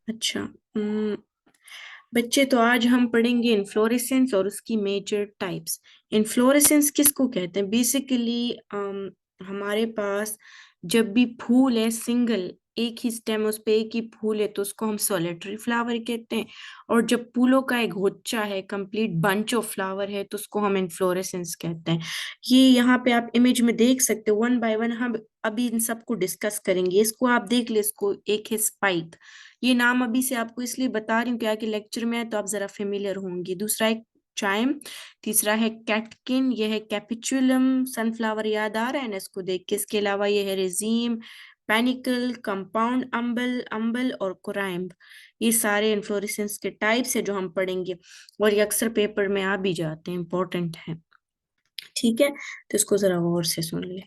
अच्छा। बच्चे, तो आज हम पढ़ेंगे इन्फ्लोरेसेंस और उसकी मेजर टाइप्स। इन्फ्लोरेसेंस किसको कहते हैं? बेसिकली हमारे पास जब भी फूल है सिंगल, एक ही स्टेम, उस पे एक ही फूल है, तो उसको हम सोलिटरी फ्लावर कहते हैं। और जब फूलों का एक गुच्छा है, कंप्लीट बंच ऑफ फ्लावर है, तो उसको हम इन्फ्लोरेसेंस कहते हैं। ये यहाँ पे आप इमेज में देख सकते हो, वन बाय वन हम अभी इन सबको डिस्कस करेंगे। इसको आप देख ले, इसको एक है स्पाइक। ये नाम अभी से आपको इसलिए बता रही हूँ क्या कि लेक्चर में है तो आप जरा फेमिलियर होंगे। दूसरा है चाइम। तीसरा है कैटकिन, यह है कैपिचुलम। सनफ्लावर याद आ रहा है ना इसको देख के। इसके अलावा यह है रेजीम, पैनिकल, कंपाउंड अम्बल, अम्बल और कोराइम्ब। ये सारे इन्फ्लोरेसेंस के टाइप्स है जो हम पढ़ेंगे, और ये अक्सर पेपर में आ भी जाते हैं, इंपॉर्टेंट है। ठीक है, तो इसको जरा गौर से सुन ले।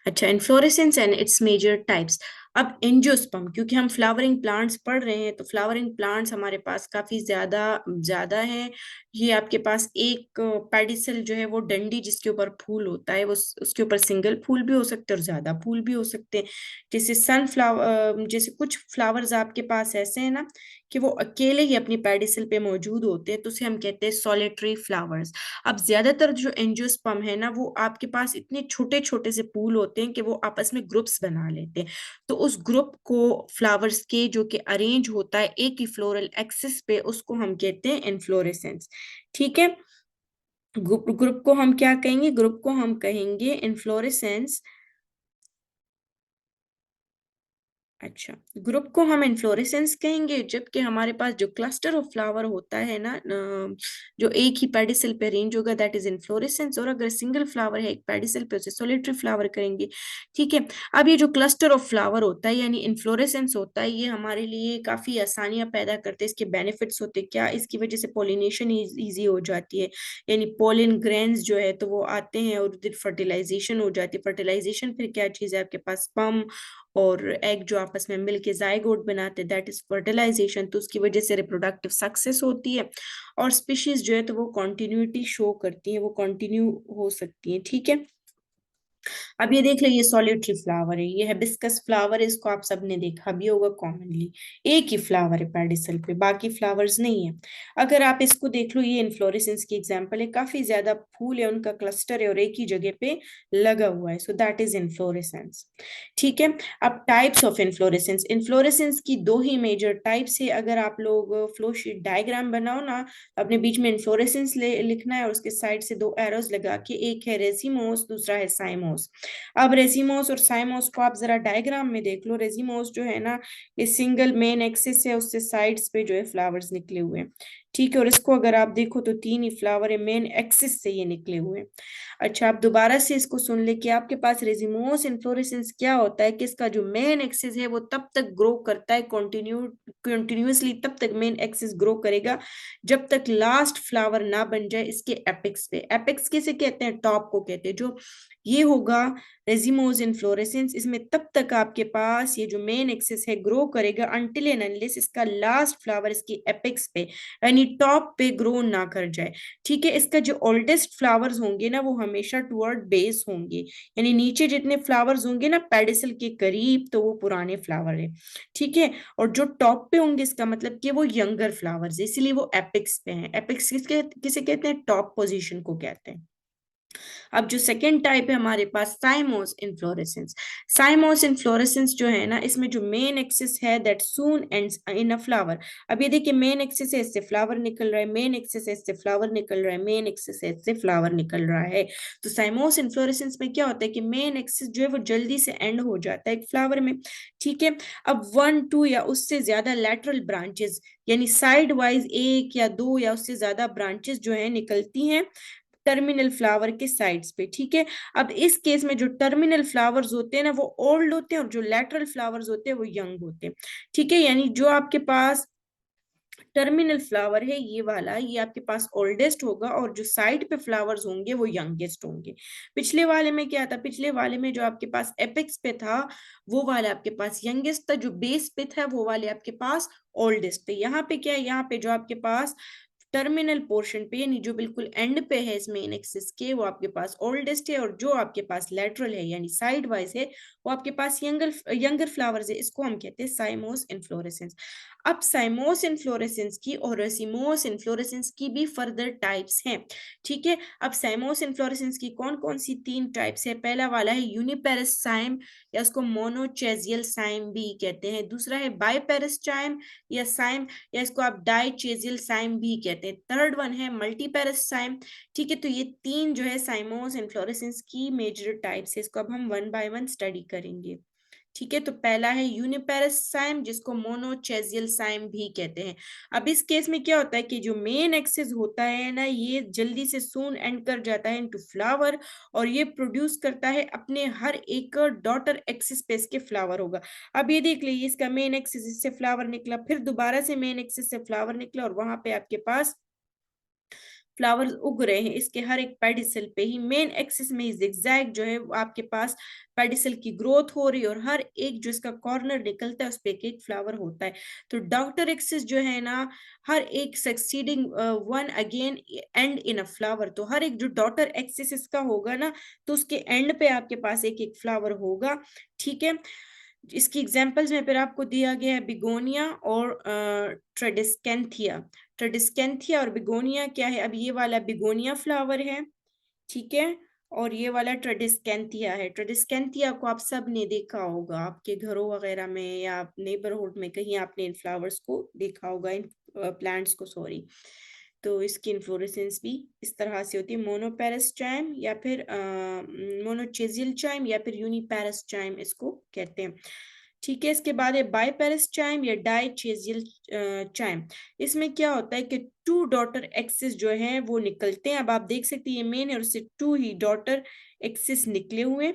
अच्छा, inflorescence and its major types. अब एंजियोस्पर्म, क्योंकि हम फ्लावरिंग प्लांट्स पढ़ रहे हैं तो फ्लावरिंग प्लांट्स हमारे पास काफी ज्यादा ज्यादा है। ये आपके पास एक पेडिसल जो है, वो डंडी जिसके ऊपर फूल होता है, वो उसके ऊपर सिंगल फूल भी हो सकते हैं और ज्यादा फूल भी हो सकते हैं। जैसे सनफ्लावर, जैसे कुछ फ्लावर्स आपके पास ऐसे हैं ना कि वो अकेले ही अपनी पेडिसल पे मौजूद होते हैं, तो उसे हम कहते हैं सॉलिटरी फ्लावर्स। अब ज्यादातर जो एंजियोस्पर्म है ना, वो आपके पास इतने छोटे छोटे से फूल होते हैं कि वो आपस में ग्रुप्स बना लेते हैं। तो उस ग्रुप को, फ्लावर्स के जो कि अरेंज होता है एक ही फ्लोरल एक्सिस पे, उसको हम कहते हैं इन्फ्लोरेसेंस। ठीक है, ग्रुप ग्रुप को हम क्या कहेंगे? ग्रुप को हम कहेंगे इन्फ्लोरेसेंस। अच्छा, ग्रुप को हम इन्फ्लोरेसेंस कहेंगे, जबकि हमारे पास जो क्लस्टर ऑफ फ्लावर होता है ना, जो एक ही पेडिसल पे अरेंज होगा, दैट इज इन्फ्लोरेसेंस। और अगर सिंगल फ्लावर है एक पेडिसल पे, उसे सोलिटरी फ्लावर करेंगे। ठीक है, अब ये जो क्लस्टर ऑफ फ्लावर होता है यानी इन्फ्लोरेसेंस होता है, ये हमारे लिए काफी आसानियां पैदा करते हैं। इसके बेनिफिट्स होते हैं क्या? इसकी वजह से पोलिनेशन ईजी हो जाती है, यानी पोलिन ग्रेन्स जो है तो वो आते हैं और फिर फर्टिलाइजेशन हो जाती है। फर्टिलाइजेशन फिर क्या चीज है? आपके पास स्पर्म और एग जो आपस में मिलके जाइगोट बनाते हैं, दैट इज फर्टिलाइजेशन। तो उसकी वजह से रिप्रोडक्टिव सक्सेस होती है, और स्पीशीज जो है तो वो कॉन्टिन्यूटी शो करती है, वो कंटिन्यू हो सकती है। ठीक है, अब ये देख लो, ये सॉलिटरी फ्लावर है, ये हिबिस्कस फ्लावर है, इसको आप सबने देखा भी होगा कॉमनली। एक ही फ्लावर है पेडिसल पे, बाकी फ्लावर्स नहीं है। अगर आप इसको देख लो, ये इन्फ्लोरेसेंस की एग्जांपल है, काफी ज्यादा फूल है, उनका क्लस्टर है और एक ही जगह पे लगा हुआ है, सो दैट इज इन्फ्लोरेसेंस। ठीक है, अब टाइप्स ऑफ इन्फ्लोरेसेंस। इन्फ्लोरेसेंस की दो ही मेजर टाइप्स है। अगर आप लोग फ्लो शीट डायग्राम बनाओ ना, तो अपने बीच में इन्फ्लोरेसेंस लिखना है और उसके साइड से दो एरोज लगा के, एक है रेसिमोस, दूसरा है साइमोस। अब रेसिमोस और साइमोस को आप जरा डायग्राम में देख लो। रेसिमोस जो है ना, ये सिंगल मेन एक्सिस है, उससे साइड्स पे जो है फ्लावर्स निकले हुए हैं। ठीक है, और इसको अगर आप देखो तो तीन ही फ्लावर है, मेन एक्सिस से ये निकले हुए हैं। अच्छा, आप दोबारा से इसको सुन ले कि आपके पास रेजिमोस इन्फ्लोरेसेंस क्या होता है कि इसका जो मेन एक्सिस है वो तब तक ग्रो करता है, कंटिन्यूअसली तब तक मेन एक्सिस ग्रो करेगा जब तक लास्ट फ्लावर ना बन जाए इसके एपेक्स पे। एपेक्स किसे कहते हैं? टॉप को कहते हैं। जो ये होगा रेजिमोस इन्फ्लोरेसेंस, इसमें तब तक आपके पास ये जो मेन एक्सिस है ग्रो करेगा अनटिल एंड अनलेस इसका लास्ट फ्लावर इसकी एपेक्स पे यानी टॉप पे ग्रो ना कर जाए। ठीक है, इसका जो ओल्डेस्ट फ्लावर्स होंगे ना, वो हमेशा टुवर्ड बेस होंगे, यानी नीचे जितने फ्लावर्स होंगे ना पेडिसल के करीब, तो वो पुराने फ्लावर है। ठीक है, और जो टॉप पे होंगे इसका मतलब कि वो यंगर फ्लावर्स है, इसलिए वो एपिक्स पे हैं। एपिक्स किसे कहते हैं? टॉप पोजीशन को कहते हैं। अब जो सेकेंड टाइप है हमारे पास, साइमोस इन्फ्लोरेसेंस। साइमोस इन्फ्लोरेसेंस जो है ना, इसमें जो मेन एक्सिस है that soon ends in a flower. अब ये देखिए, मेन एक्सिस है, इससे फ्लावर निकल रहा है, मेन एक्सिस है, इससे फ्लावर निकल रहा है, मेन एक्सिस है, इससे फ्लावर निकल रहा है। तो साइमोस इन्फ्लोरेसेंस में क्या होता है कि मेन एक्सिस जो है वो जल्दी से एंड हो जाता है एक फ्लावर में। ठीक है, अब वन टू या उससे ज्यादा लैटरल ब्रांचेस, यानी साइड वाइज एक या दो या उससे ज्यादा ब्रांचेस जो है निकलती हैं टर्मिनल फ्लावर के साइड्स पे। ठीक है, अब इस केस में जो टर्मिनल फ्लावर्स होते हैं ना, वो ओल्ड होते हैं, और जो लैटरल फ्लावर्स होते हैं वो यंग होते हैं। ठीक है, यानी जो आपके पास टर्मिनल फ्लावर है ये वाला, ये आपके पास ओल्डेस्ट होगा, और जो साइड पे फ्लावर्स होंगे वो यंगेस्ट होंगे। पिछले वाले में क्या था? पिछले वाले में जो आपके पास एपेक्स पे था वो वाला आपके पास यंगेस्ट था, जो बेस पे था वो वाले आपके पास ओल्डेस्ट थे। यहाँ पे क्या है? यहाँ पे जो आपके पास टर्मिनल पोर्शन पे, यानी जो बिल्कुल एंड पे है इस मेन एक्सिस के, वो आपके पास ओल्डेस्ट है, और जो आपके पास लेटरल है यानी साइड वाइज है वो आपके पास यंगर फ्लावर्स है। इसको हम कहते हैं साइमोस इन्फ्लोरेसेंस। अब साइमोस इन्फ्लोरेसेंस की और रेसिमोस इन्फ्लोरेसेंस की भी फर्दर टाइप्स हैं। ठीक है, अब साइमोस इन्फ्लोरेसेंस की कौन कौन सी 3 टाइप्स है? पहला वाला है यूनिपेरस साइम, या उसको मोनोचेजियल साइम भी कहते हैं। दूसरा है बाइपेरस चाइम या साइम, या इसको आप डाइचेजियल साइम भी कहते हैं। थर्ड वन है मल्टीपेरस साइम। ठीक है, तो ये 3 जो है साइमोस इन्फ्लोरेसेंस की मेजर टाइप्स है। इसको अब हम वन बाय वन स्टडी करेंगे। ठीक है, तो पहला है यूनिपेरस साइम, जिसको मोनोचेजियल साइम भी कहते हैं। अब इस केस में क्या होता है कि जो मेन एक्सिस होता है ना, ये जल्दी से सून एंड कर जाता है इनटू फ्लावर, और ये प्रोड्यूस करता है अपने हर एक डॉटर एक्सिस पे इसके फ्लावर होगा। अब ये देख लीजिए, इसका मेन एक्सिस से फ्लावर निकला, फिर दोबारा से मेन एक्सिस से फ्लावर निकला, और वहां पे आपके पास फ्लावर्स उग रहे हैं इसके हर एक पेडिसल पे ही। मेन एक्सिस में जिगजैग जो है वो आपके पास पेडिसल की ग्रोथ हो रही है, और हर एक जो इसका कॉर्नर निकलता है उस पे एक एक फ्लावर होता है। तो डॉटर एक्सिस जो है ना, हर एक succeeding one again and in a flower, तो हर एक जो डॉटर एक्सिस इसका होगा ना, तो उसके एंड पे आपके पास एक एक फ्लावर होगा। ठीक है, इसकी एग्जांपल्स में फिर आपको दिया गया है बिगोनिया और ट्रेडिस्केंथिया। ट्रेडिस्केंथिया और बिगोनिया क्या है? अब ये वाला बिगोनिया फ्लावर है, ठीक है, और ये वाला ट्रेडिस्केंथिया है। ट्रेडिस्केंथिया को आप सब ने देखा होगा आपके घरों वगैरह में या नेबरहुड में, कहीं आपने इन फ्लावर्स को देखा होगा, इन प्लांट्स को, सॉरी। तो इसकी इन्फ्लोरेसेंस भी इस तरह से होती है, मोनोपेरस चाइम या फिर मोनोचेजियल चाइम या फिर यूनिपेरस चाइम इसको कहते हैं। ठीक है, इसके बाद है बाइपेरस चाइम या डाइचेजियल चाइम। इसमें क्या होता है कि 2 डॉटर एक्सिस जो है वो निकलते हैं। अब आप देख सकते हैं ये मेन है और उससे 2 ही डॉटर एक्सिस निकले हुए।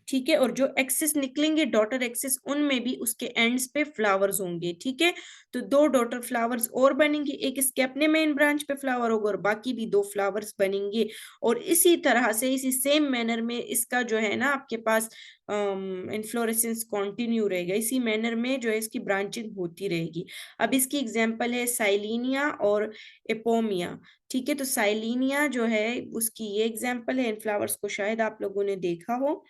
ठीक है, और जो एक्सिस निकलेंगे डॉटर एक्सिस, उनमें भी उसके एंड्स पे फ्लावर्स होंगे। ठीक है, तो 2 डॉटर फ्लावर्स और बनेंगे, एक इसके अपने मेन ब्रांच पे फ्लावर होगा और बाकी भी 2 फ्लावर्स बनेंगे। और इसी तरह से इसी सेम मैनर में इसका जो है ना आपके पास इन्फ्लोरेसेंस कंटिन्यू रहेगा, इसी मैनर में जो है इसकी ब्रांचिंग होती रहेगी। अब इसकी एग्जांपल है साइलिनिया और एपोमिया। ठीक है, तो साइलिनिया जो है उसकी ये एग्जांपल है, इन फ्लावर्स को शायद आप लोगों ने देखा हो,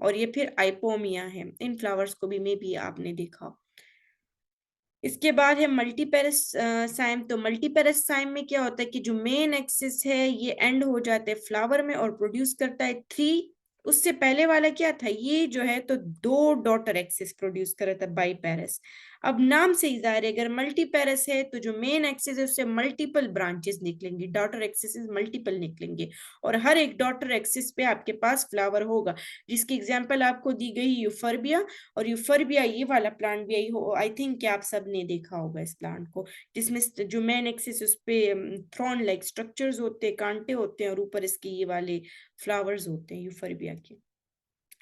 और ये फिर आइपोमिया है, इन फ्लावर्स को भी मे बी आपने देखा। इसके बाद है मल्टीपेरस साइम। तो मल्टीपेरस साइम में क्या होता है कि जो मेन एक्सिस है ये एंड हो जाते हैं फ्लावर में और प्रोड्यूस करता है 3। उससे पहले वाला क्या था, ये जो है तो 2 डॉटर एक्सिस प्रोड्यूस कर रहा था बाईपेरस। अब नाम से ही जाहिर है, अगर मल्टीपेरस है तो जो मेन एक्सिस है उससे मल्टीपल ब्रांचेस निकलेंगी, डॉटर एक्सिस मल्टीपल निकलेंगे, और हर एक डॉटर एक्सिस पे आपके पास फ्लावर होगा, जिसकी एग्जांपल आपको दी गई यूफरबिया। और यूफरबिया ये वाला प्लांट भी आई हो, आई थिंक कि आप सब ने देखा होगा इस प्लांट को, जिसमें जो मेन एक्सिस उस पे थ्रॉन लाइक स्ट्रक्चर्स होते हैं, कांटे होते हैं, और ऊपर इसके ये वाले फ्लावर्स होते हैं यूफरबिया के।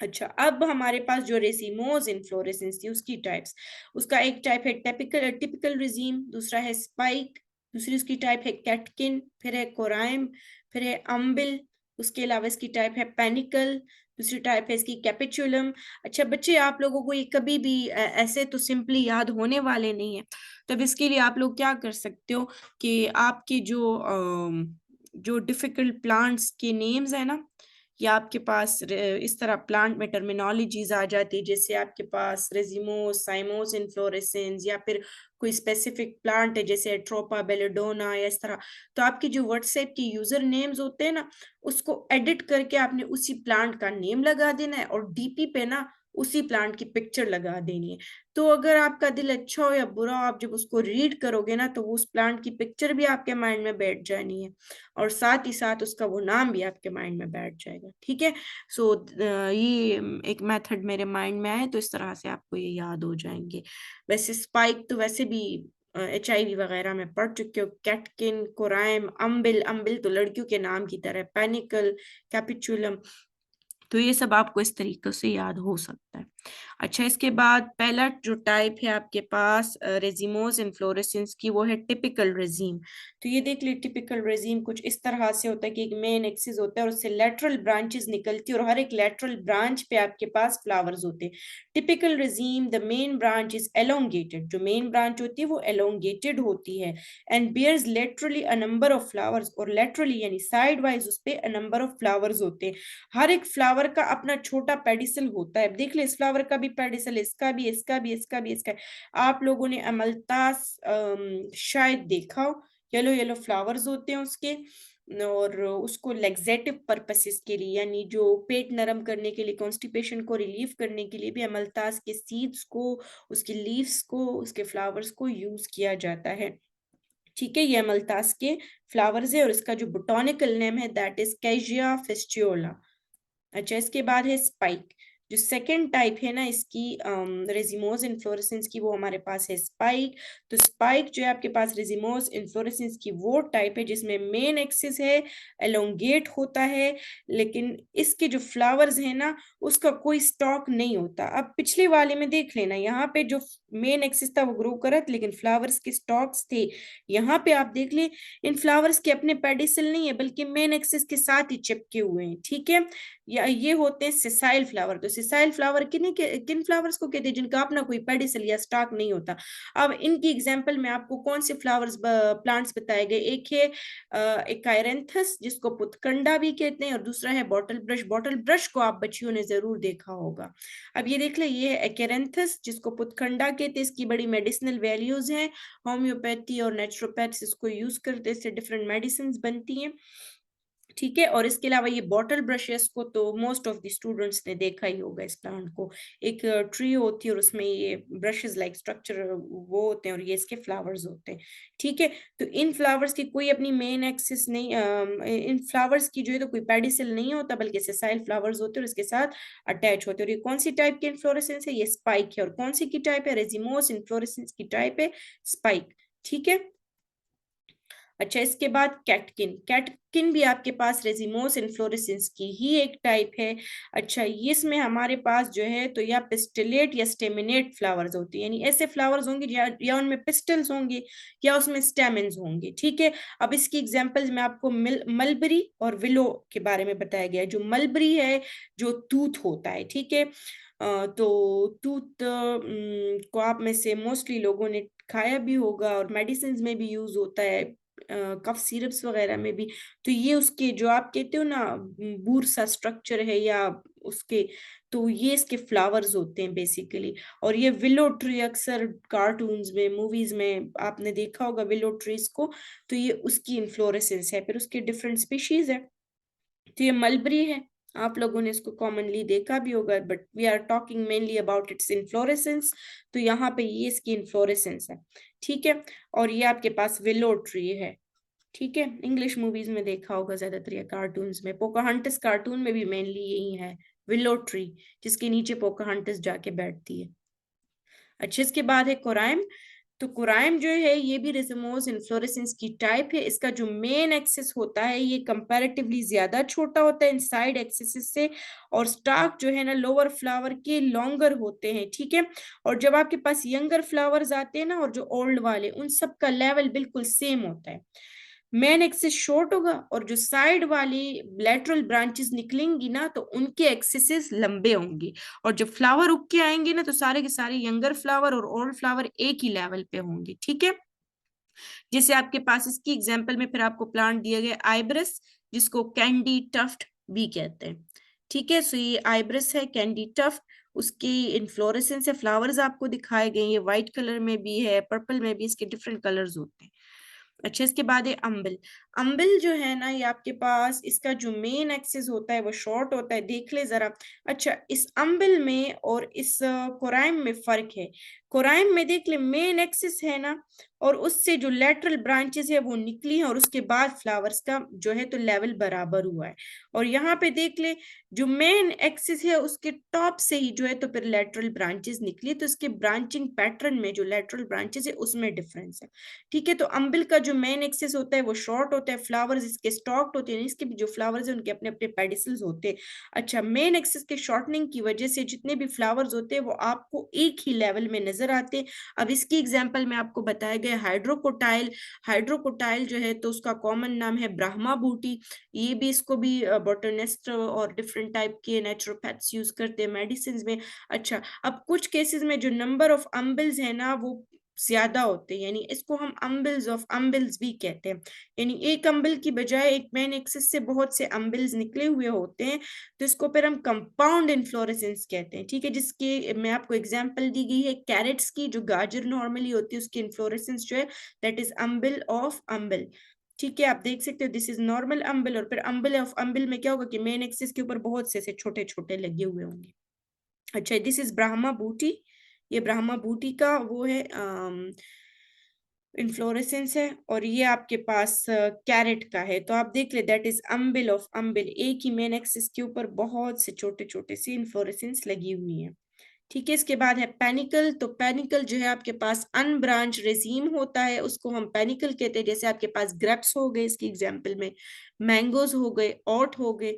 अच्छा, अब हमारे पास जो रेसिमोज इन्फ्लोरेसेंस थी उसकी टाइप्स। उसका एक टाइप है टिपिकल टिपिकल रिजीम, दूसरा है स्पाइक, दूसरी उसकी टाइप है कैटकिन, फिर है कोराइम, फिर है अम्बिल। उसके अलावा इसकी टाइप है पेनिकल, दूसरी टाइप है इसकी कैपिचुलम। अच्छा बच्चे, आप लोगों को ये कभी भी ऐसे तो सिंपली याद होने वाले नहीं है, तब इसके लिए आप लोग क्या कर सकते हो कि आपके जो डिफिकल्ट प्लांट्स के नेम्स है ना, या आपके पास इस तरह प्लांट में टर्मिनोलॉजीज आ जाती है, जैसे आपके पास रेजिमोस, साइमोस इन्फ्लोरेसेंस, या फिर कोई स्पेसिफिक प्लांट है जैसे एट्रोपा बेलेडोना या इस तरह, तो आपके जो व्हाट्सएप के यूजर नेम्स होते हैं ना, उसको एडिट करके आपने उसी प्लांट का नेम लगा देना है, और डीपी पे ना उसी प्लांट की पिक्चर लगा देनी है। तो अगर आपका दिल अच्छा हो या बुरा हो, आप जब उसको रीड करोगे ना, तो उस प्लांट की पिक्चर भी आपके माइंड में बैठ जानी है, और साथ ही साथ उसका वो नाम भी आपके माइंड में बैठ जाएगा। ठीक है, सो ये एक मेथड मेरे माइंड में आए तो इस तरह से आपको ये याद हो जाएंगे। वैसे स्पाइक तो वैसे भी HIV वगैरह में पढ़ चुके हो। कैटकिन, कोराइम, अम्बिल, अम्बिल तो लड़कियों के नाम की तरह, पेनिकल, कैपिचुलम, तो ये सब आपको इस तरीके से याद हो सकता है। अच्छा, इसके बाद पहला जो टाइप है आपके पास रेजिमोस इन्फ्लोरेसेंस की, वो है टिपिकल रेजिम। तो ये देख ली, टिपिकल रेजिम कुछ इस तरह से होता है कि एक मेन एक्सिस होता है और उससे लेटरल ब्रांचेस निकलती है और हर एक लेटरल ब्रांच पे आपके पास फ्लावर्स होते हैं। Typical raceme, the main branch is elongated, जो मेन ब्रांच होती है वो एलोंगेटेड होती है, and bears laterally a number of flowers, और लेटरली यानी साइड वाइज उस पे अ नंबर ऑफ फ्लावर्स होते हैं। हर एक फ्लावर का अपना छोटा पेडिसल होता है। देख ले, इस फ्लावर का भी पेडिसल, इसका भी, इसका भी, इसका भी, इसका। आप लोगों ने अमलतास शायद देखा हो, येलो येलो फ्लावर्स होते हैं उसके, और उसको लेग्जेटिव पर्पसेस के लिए, यानी जो पेट नरम करने के लिए, कॉन्स्टिपेशन को रिलीव करने के लिए भी अमलतास के सीड्स को, उसके लीव्स को, उसके फ्लावर्स को यूज किया जाता है। ठीक है, ये अमलतास के फ्लावर्स है और इसका जो बोटॉनिकल नेम है दैट इज कैजिया फेस्टियोला। अच्छा, इसके बाद है स्पाइक। जो सेकंड टाइप है ना इसकी रेजिमोस इन्फ्लोरेसेंस की, वो हमारे पास है स्पाइक। तो स्पाइक जो है आपके पास रेजिमोस इन्फ्लोरेसेंस की वो टाइप है जिसमें मेन एक्सिस है, एलोंगेट होता है, लेकिन इसके जो फ्लावर्स है ना उसका कोई स्टॉक नहीं होता। अब पिछले वाले में देख लेना, यहाँ पे जो मेन एक्सिस था वो ग्रो करत, लेकिन फ्लावर्स के स्टॉक्स थे। यहाँ पे आप देख ले, इन फ्लावर्स के अपने पेडिसल नहीं है बल्कि मेन एक्सिस के साथ ही चिपके हुए हैं। ठीक है, या ये होते हैं सिसाइल फ्लावर। तो सिसाइल फ्लावर किन फ्लावर्स को कहते हैं जिनका अपना कोई पेडिसल या स्टॉक नहीं होता। अब इनकी एग्जांपल में आपको कौन से फ्लावर्स प्लांट्स बताए गए, एक है एक कायरेंथस जिसको पुतकंडा भी कहते हैं, और दूसरा है बॉटल ब्रश। बॉटल ब्रश को आप बच्चियों ने जरूर देखा होगा। अब ये देख ले, ये है एकेरेंथस जिसको पुतकंडा कहते हैं, इसकी बड़ी मेडिसिनल वैल्यूज हैं। होम्योपैथी और नेचुरोपैथ्स इसको यूज करते हैं, इससे डिफरेंट मेडिसिन बनती हैं। ठीक है, और इसके अलावा ये बॉटल ब्रशेस को तो मोस्ट ऑफ द स्टूडेंट्स ने देखा ही होगा। इस प्लांट को एक ट्री होती है और उसमें ये ब्रशेस लाइक स्ट्रक्चर वो होते हैं और ये इसके फ्लावर्स होते हैं। ठीक है, तो इन फ्लावर्स की कोई अपनी मेन एक्सिस नहीं, इन फ्लावर्स की जो है तो कोई पेडिसल नहीं होता बल्कि सेसाइल फ्लावर्स होते हैं और इसके साथ अटैच होते हैं। और ये कौन सी टाइप की इन्फ्लोरेसेंस है, ये स्पाइक है। और कौन सी की टाइप है, रेजिमोस इन्फ्लोरेसेंस की टाइप है स्पाइक। ठीक है। अच्छा, इसके बाद कैटकिन। कैटकिन भी आपके पास रेजिमोस इन्फ्लोरेसेंस की ही एक टाइप है। अच्छा, ये इसमें हमारे पास जो है तो या पिस्टिलेट या स्टेमिनेट फ्लावर्स होती है, यानी ऐसे फ्लावर्स होंगे या उनमें पिस्टल्स होंगे या उसमें स्टेमिन्स होंगे। ठीक है, अब इसकी एग्जांपल्स में आपको मलबरी और विलो के बारे में बताया गया है। जो मलबरी है जो तूत होता है, ठीक है, तो तूत को आप में से मोस्टली लोगों ने खाया भी होगा और मेडिसिन में भी यूज होता है, कफ सिरप्स वगैरह में भी। तो ये उसके जो आप कहते हो ना बूर सा स्ट्रक्चर है या उसके, तो ये इसके फ्लावर्स होते हैं बेसिकली। और ये विलो ट्री अक्सर कार्टून्स में, मूवीज में आपने देखा होगा विलो ट्रीज को। तो ये उसकी इन्फ्लोरेसेंस है, फिर उसके डिफरेंट स्पीशीज है। तो ये मलबरी है, आप लोगों ने इसको कॉमनली देखा भी होगा, but we are talking mainly about its inflorescence. तो यहाँ पे ये इसकी इन्फ्लोरेसेंस है। ठीक है, और ये आपके पास विलो ट्री है। ठीक है, इंग्लिश मूवीज में देखा होगा ज्यादातर या कार्टून्स में, पोकाहंटस कार्टून में भी मेनली यही है, विलो ट्री, जिसके नीचे पोकाहंटस जाके बैठती है। अच्छे, इसके बाद है कोराइम। तो कोराइम जो है ये भी रेसमोस इन्फ्लोरेसेंस की टाइप है। इसका जो मेन एक्सिस होता है ये कंपैरेटिवली ज्यादा छोटा होता है इन साइड एक्सिस से, और स्टाक जो है ना लोअर फ्लावर के लॉन्गर होते हैं। ठीक है, और जब आपके पास यंगर फ्लावर्स आते हैं ना और जो ओल्ड वाले, उन सब का लेवल बिल्कुल सेम होता है। मेन एक्सिस शॉर्ट होगा और जो साइड वाली लेटरल ब्रांचेस निकलेंगी ना तो उनके एक्सिस लंबे होंगे, और जब फ्लावर उग के आएंगे ना तो सारे के सारे यंगर फ्लावर और ओल्ड फ्लावर एक ही लेवल पे होंगे। ठीक है, जैसे आपके पास इसकी एग्जांपल में फिर आपको प्लांट दिया गया आइब्रस, जिसको कैंडी टफ्ट भी कहते हैं। ठीक है, सो ये आइब्रस है, कैंडी टफ्ट, उसकी इन्फ्लोरेसेंस है, फ्लावर्स आपको दिखाए गए, ये व्हाइट कलर में भी है, पर्पल में भी, इसके डिफरेंट कलर्स होते हैं। अच्छा, इसके बाद है अम्बिल। अम्बिल जो है ना ये आपके पास इसका जो मेन एक्सिस होता है वो शॉर्ट होता है, देख ले जरा। अच्छा, इस अम्बिल में और इस कोराइम में फर्क है। कोराइम में देख ले मेन एक्सिस है ना, और उससे जो लेटरल ब्रांचेस है वो निकली हैं, और उसके बाद फ्लावर्स का जो है तो लेवल बराबर हुआ है। और यहाँ पे देख ले जो मेन एक्सिस है उसके टॉप से ही जो है तो फिर लेटरल ब्रांचेस निकली, तो इसके ब्रांचिंग पैटर्न में जो लेटरल ब्रांचेस है उसमें डिफरेंस है। ठीक है, तो अम्बिल का जो मेन एक्सिस होता है वो शॉर्ट होता है, फ्लावर्स इसके स्टॉक्ड होते हैं, इसके भी जो फ्लावर्स है उनके अपने अपने पेडिसल्स होते हैं। अच्छा, मेन एक्सिस के शॉर्टनिंग की वजह से जितने भी फ्लावर्स होते हैं वो आपको एक ही लेवल में नजर आते हैं। अब इसकी एग्जांपल में आपको बताया गया हाइड्रोकोटाइल। हाइड्रोकोटाइल जो है तो उसका कॉमन नाम है ब्राह्मा बूटी। ये भी, इसको भी बोटनिस्ट और डिफरेंट टाइप के नेचुरोपैथ्स यूज करते हैं मेडिसिन में। अच्छा, अब कुछ केसेस में जो नंबर ऑफ अम्बिल्स है ना वो ज्यादा होते हैं, यानी इसको हम अम्बिल्स ऑफ अम्बिल्स भी कहते हैं। यानी एक अम्बिल की बजाय एक मेन एक्सिस से बहुत से अम्बिल्स निकले हुए होते हैं, तो इसको फिर हम कंपाउंड इन्फ्लोरेसेंस कहते हैं। ठीक है, जिसकी मैं आपको एग्जांपल दी गई है कैरेट्स की, जो गाजर नॉर्मली होती है उसकी इन्फ्लोरेसेंस जो है दैट इज अम्बिल ऑफ अम्बिल। ठीक है, आप देख सकते हो दिस इज नॉर्मल अम्बिल, और फिर अम्बिल ऑफ अम्बिल में क्या होगा कि मेन एक्सिस के ऊपर बहुत से छोटे छोटे लगे हुए होंगे। अच्छा, दिस इज ब्राह्मा बूटी। ये ब्राह्मा बूटी का वो है इन्फ्लोरेसेंस है, और ये आपके पास कैरेट का है। तो आप देख ले दैट इज अम्बिल ऑफ अम्बिल, एक ही मेन एक्सिस के ऊपर बहुत से छोटे छोटे सी इन्फ्लोरेसेंस लगी हुई है। ठीक है, इसके बाद है पेनिकल। तो पेनिकल जो है आपके पास अनब्रांच रेजीम होता है, उसको हम पेनिकल कहते हैं। जैसे आपके पास ग्रेप्स हो गए इसकी एग्जाम्पल में, मैंगोज हो गए, ओट हो गए।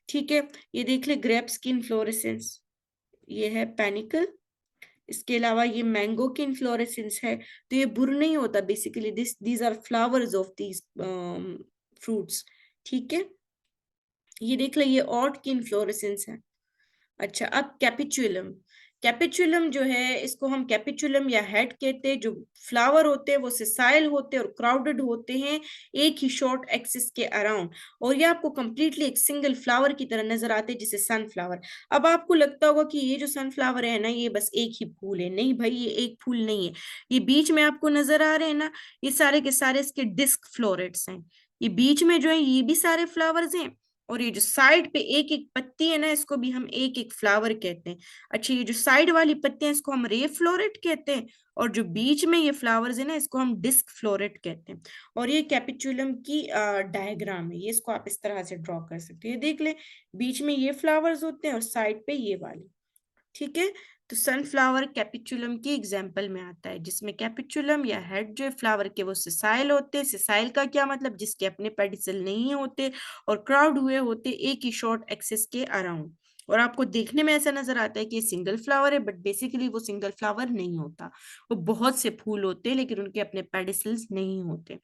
ठीक है, ये देख ले ग्रेप्स की इन्फ्लोरेसेंस, ये है पेनिकल। इसके अलावा ये मैंगो की इन्फ्लोरेसेंस है, तो ये बुर नहीं होता, basically these are flowers of these fruits. ठीक है, ये देख ले ये ऑट की इन्फ्लोरेसेंस है। अच्छा, अब कैपिचुलम। कैपिचुलम जो है इसको हम कैपिचुलम या हेड कहते हैं। जो फ्लावर होते हैं वो सिसाइल होते हैं और क्राउडेड होते हैं एक ही शॉर्ट एक्सिस के अराउंड, और ये आपको कंप्लीटली एक सिंगल फ्लावर की तरह नजर आते हैं, जिसे सनफ्लावर। अब आपको लगता होगा कि ये जो सनफ्लावर है ना ये बस एक ही फूल है, नहीं भाई, ये एक फूल नहीं है। ये बीच में आपको नजर आ रहे हैं ना, ये सारे के सारे इसके डिस्क फ्लोरेट्स हैं। ये बीच में जो है ये भी सारे फ्लावर्स हैं, और ये जो साइड पे एक एक पत्ती है ना इसको भी हम एक एक फ्लावर कहते हैं। अच्छा, ये जो साइड वाली पत्ती है इसको हम रे फ्लोरेट कहते हैं, और जो बीच में ये फ्लावर्स है ना इसको हम डिस्क फ्लोरेट कहते हैं। और ये कैपिचुलम की डायग्राम है, ये इसको आप इस तरह से ड्रॉ कर सकते हैं। ये देख ले बीच में ये फ्लावर्स होते हैं और साइड पे ये वाले। ठीक है, तो सनफ्लावर कैपिचुलम की एग्जाम्पल में आता है, जिसमें कैपिचुलम या हेड जो है फ्लावर के वो सिसाइल होते हैं। सिसाइल का क्या मतलब, जिसके अपने पेडिसल नहीं होते और क्राउड हुए होते एक ही शॉर्ट एक्सिस के अराउंड। और आपको देखने में ऐसा नजर आता है कि ये सिंगल फ्लावर है, बट बेसिकली वो सिंगल फ्लावर नहीं होता, वो बहुत से फूल होते हैं लेकिन उनके अपने पेडिसल्स नहीं होते।